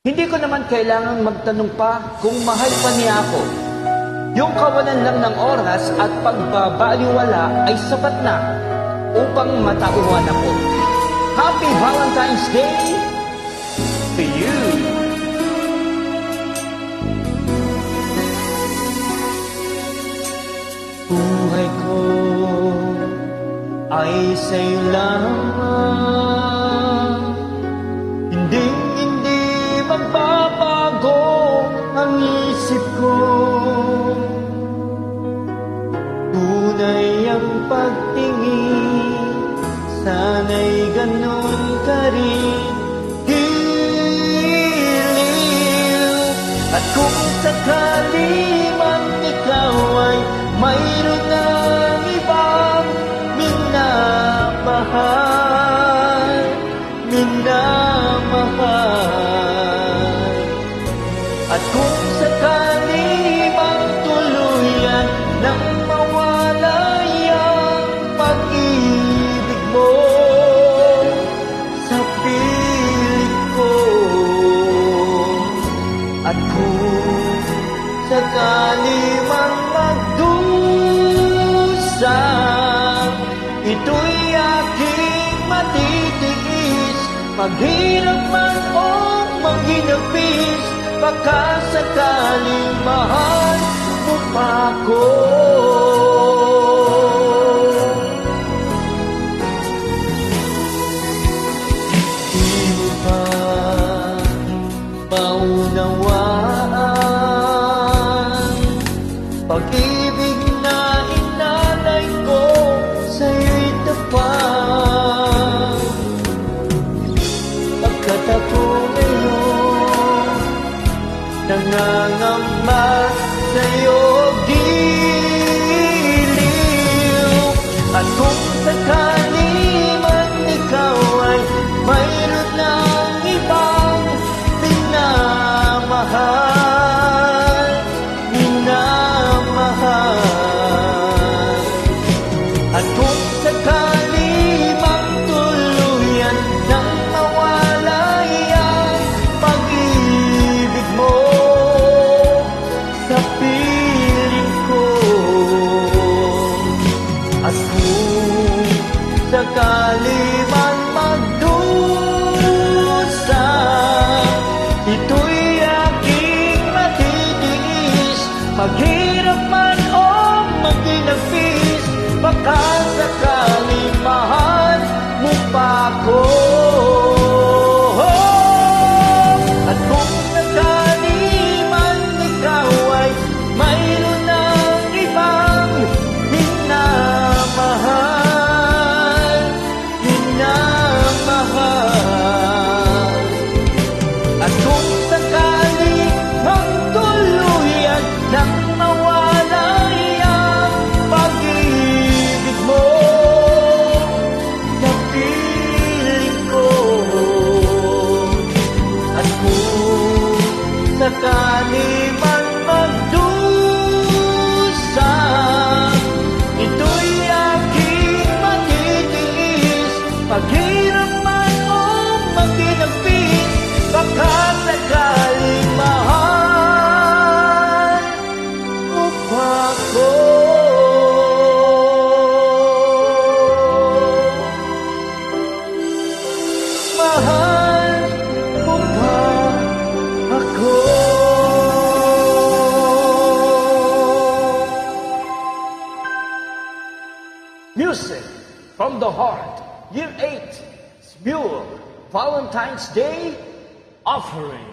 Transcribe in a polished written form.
Hindi ko naman kailangang magtanong pa kung mahal pa niya ako. Yung kawalan lang ng oras at pagbabaliwala ay sapat na upang matauhan ako. Happy Valentine's Day to you! Buhay ko ay sa'yo lamang, hindi magbabago ang isip ko. Tunay ang pagtingin, sana'y ganun ka rin. Giliw, at kung sakali man ikaw ay mayroon ng ibang minamahal, at kung sakali mang tuluyan nang mawalay ang pag-ibig mo sa piling ko, at kung sakali mang magdusa, ito'y aking matitiis, maghirap man o maghinapis, baka sakaling mahal mo pa ako. Di mo pa maunawaan pag-ibig na inalay ko sa'yo'y tapat. Pagkat ako nangangamba sa'yo, giliw, at kung sakali man ikaw ay mayroon ng ibang minamahal, at kung sakali mang tuluyan ng mawalay ang pag-ibig mo sa piling ko, at kung sakali man magdusa, ito'y aking matitiis, maghirap man o maghinapis, baka sakali mahal mo pa ako. At kung sakali man ikaw ay mayroon ng ibang minamahal, at kung sakali mang tuluyan nang mawalay ang pag-ibig mo sa piling ko, at kung sakali man magdusa, ito'y aking matitiis, paghirap man o maghinapis, baka sakaling mahal mo pa ako. Mahal mo pa ako. Music from the heart, Year 8, Smule, Valentine's Day offering.